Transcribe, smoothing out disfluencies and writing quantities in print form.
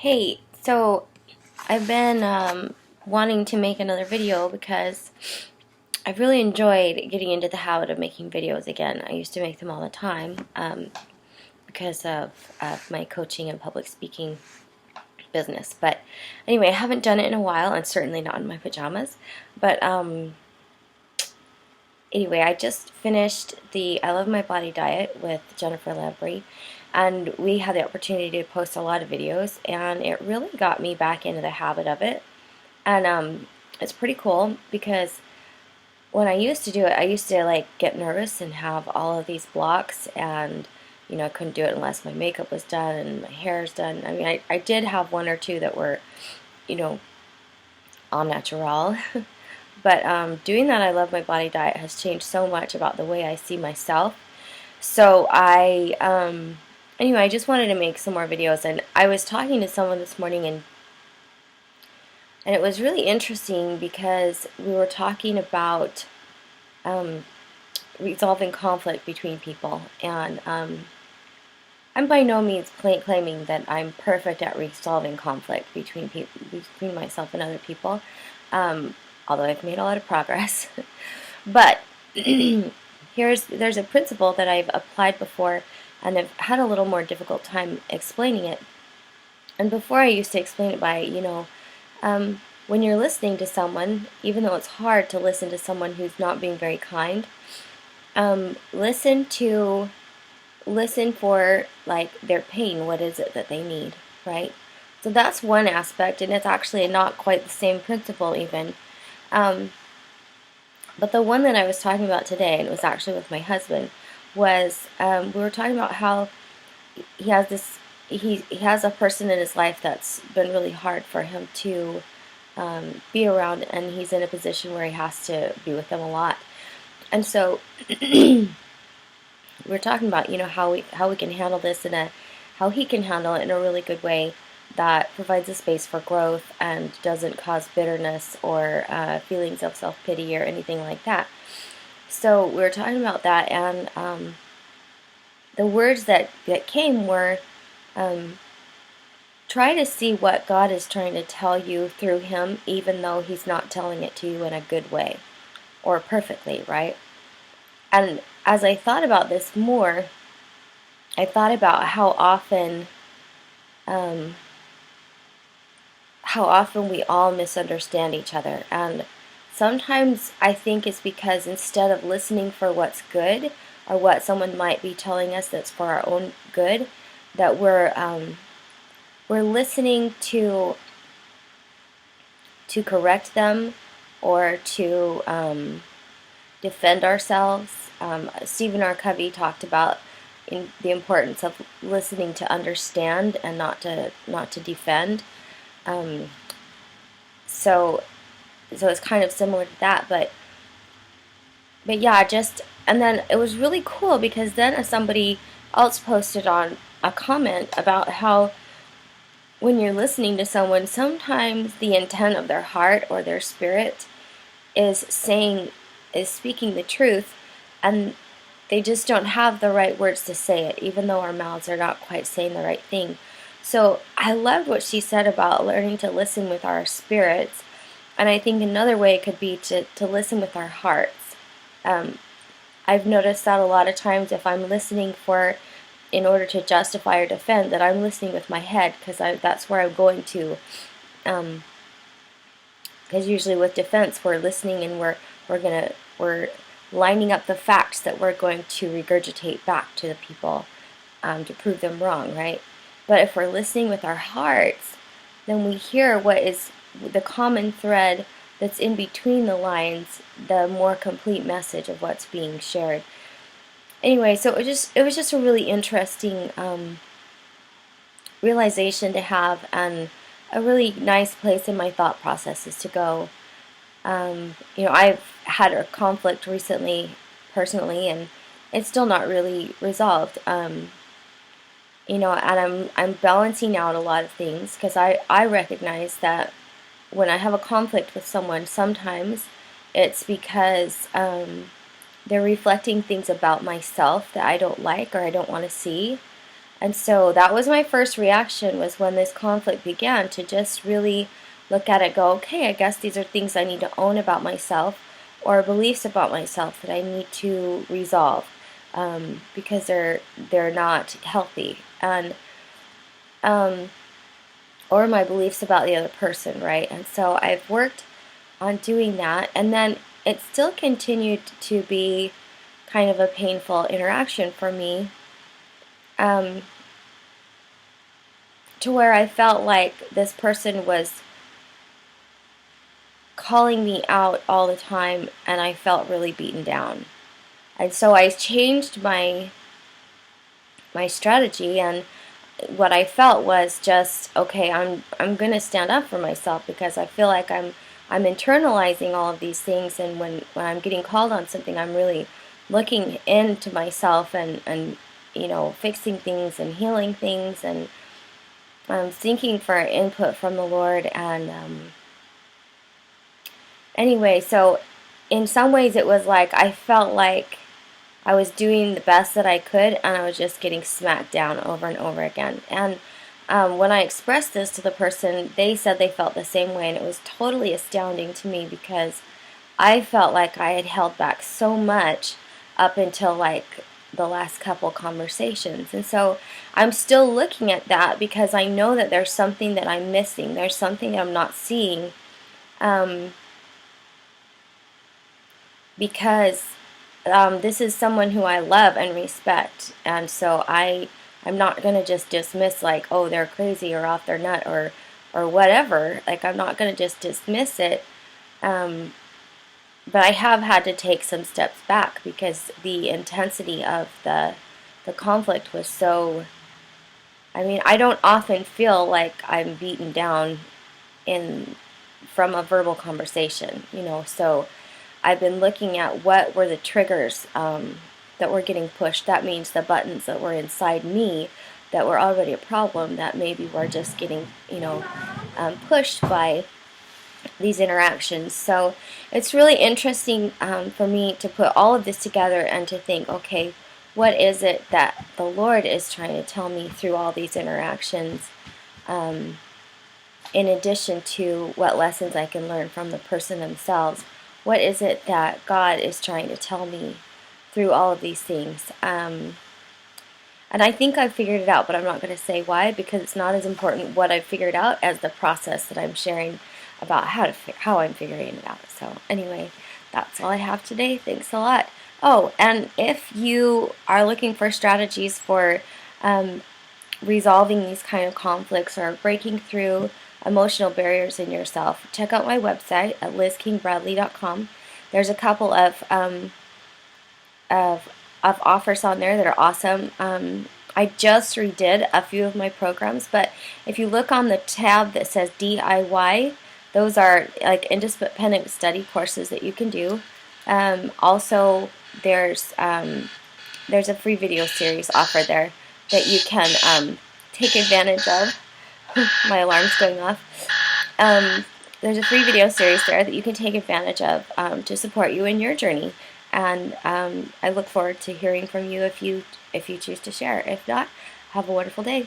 Hey, so I've been wanting to make another video because I've really enjoyed getting into the habit of making videos again. I used to make them all the time because of my coaching and public speaking business. But anyway, I haven't done it in a while, and certainly not in my pajamas. But anyway, I just finished the I Love My Body diet with Jennifer Lamprey, and we had the opportunity to post a lot of videos, and it really got me back into the habit of it. And it's pretty cool because when I used to do it, I used to like get nervous and have all of these blocks, and I couldn't do it unless my makeup was done and my hair's done. I mean, I did have one or two that were, you know, all natural. But doing that I Love My Body diet has changed so much about the way I see myself. So anyway, I just wanted to make some more videos, and I was talking to someone this morning, and it was really interesting because we were talking about resolving conflict between people, and I'm by no means claiming that I'm perfect at resolving conflict between myself and other people, although I've made a lot of progress. But there's a principle that I've applied before, and I've had a little more difficult time explaining it. And before I used to explain it by, when you're listening to someone, even though it's hard to listen to someone who's not being very kind, listen for like their pain. What is it that they need, right? So that's one aspect, and it's actually not quite the same principle even. But the one that I was talking about today, and it was actually with my husband, was we were talking about how he has a person in his life that's been really hard for him to be around, and he's in a position where he has to be with them a lot. And so we're talking about how we can handle this how he can handle it in a really good way that provides a space for growth and doesn't cause bitterness or feelings of self-pity or anything like that. So we were talking about that, and the words that came were, try to see what God is trying to tell you through him, even though he's not telling it to you in a good way or perfectly, right? And as I thought about this more, I thought about how often we all misunderstand each other. And sometimes I think it's because instead of listening for what's good or what someone might be telling us that's for our own good, that we're listening to correct them or to defend ourselves. Stephen R. Covey talked about the importance of listening to understand and not to defend. So it's kind of similar to that, but yeah, and then it was really cool because then somebody else posted on a comment about how when you're listening to someone, sometimes the intent of their heart or their spirit is speaking the truth, and they just don't have the right words to say it, even though our mouths are not quite saying the right thing. So I loved what she said about learning to listen with our spirits, and I think another way could be to listen with our hearts. I've noticed that a lot of times if I'm listening in order to justify or defend, that I'm listening with my head, because that's where I'm going to. Because usually with defense, we're listening and we're lining up the facts that we're going to regurgitate back to the people to prove them wrong, right? But if we're listening with our hearts, then we hear what is the common thread that's in between the lines, the more complete message of what's being shared. Anyway, so it was just a really interesting realization to have, and a really nice place in my thought processes to go. I've had a conflict recently, personally, and it's still not really resolved. And I'm balancing out a lot of things, because I recognize that when I have a conflict with someone, sometimes it's because they're reflecting things about myself that I don't like or I don't want to see. And so that was my first reaction, was when this conflict began, to just really look at it, go, okay, I guess these are things I need to own about myself, or beliefs about myself that I need to resolve, because they're not healthy, and or my beliefs about the other person, right? And so I've worked on doing that, and then it still continued to be kind of a painful interaction for me, to where I felt like this person was calling me out all the time, and I felt really beaten down. And so I changed my strategy, and what I felt was just, okay, I'm going to stand up for myself, because I feel like I'm internalizing all of these things, and when I'm getting called on something, I'm really looking into myself, and fixing things and healing things, and seeking for input from the Lord. And anyway, so in some ways it was like I felt like I was doing the best that I could, and I was just getting smacked down over and over again. And when I expressed this to the person, they said they felt the same way, and it was totally astounding to me, because I felt like I had held back so much up until like the last couple conversations. And so I'm still looking at that, because I know that there's something that I'm missing. There's something that I'm not seeing, because this is someone who I love and respect, and so I'm not going to just dismiss, like, oh, they're crazy or off their nut, or whatever. Like, I'm not going to just dismiss it, but I have had to take some steps back, because the intensity of the conflict was so, I mean, I don't often feel like I'm beaten down from a verbal conversation, so I've been looking at what were the triggers that were getting pushed. That means the buttons that were inside me that were already a problem, that maybe were just getting, pushed by these interactions. So it's really interesting for me to put all of this together and to think, okay, what is it that the Lord is trying to tell me through all these interactions, in addition to what lessons I can learn from the person themselves. What is it that God is trying to tell me through all of these things? And I think I've figured it out, but I'm not going to say why, because it's not as important what I've figured out as the process that I'm sharing about how I'm figuring it out. So anyway, that's all I have today. Thanks a lot. Oh, and if you are looking for strategies for resolving these kind of conflicts, or breaking through emotional barriers in yourself, check out my website at lizkingbradley.com. There's a couple of offers on there that are awesome. I just redid a few of my programs, but if you look on the tab that says DIY, those are like independent study courses that you can do. Also, there's a free video series offered there that you can take advantage of. My alarm's going off. There's a free video series there that you can take advantage of to support you in your journey. And I look forward to hearing from you if you choose to share. If not, have a wonderful day.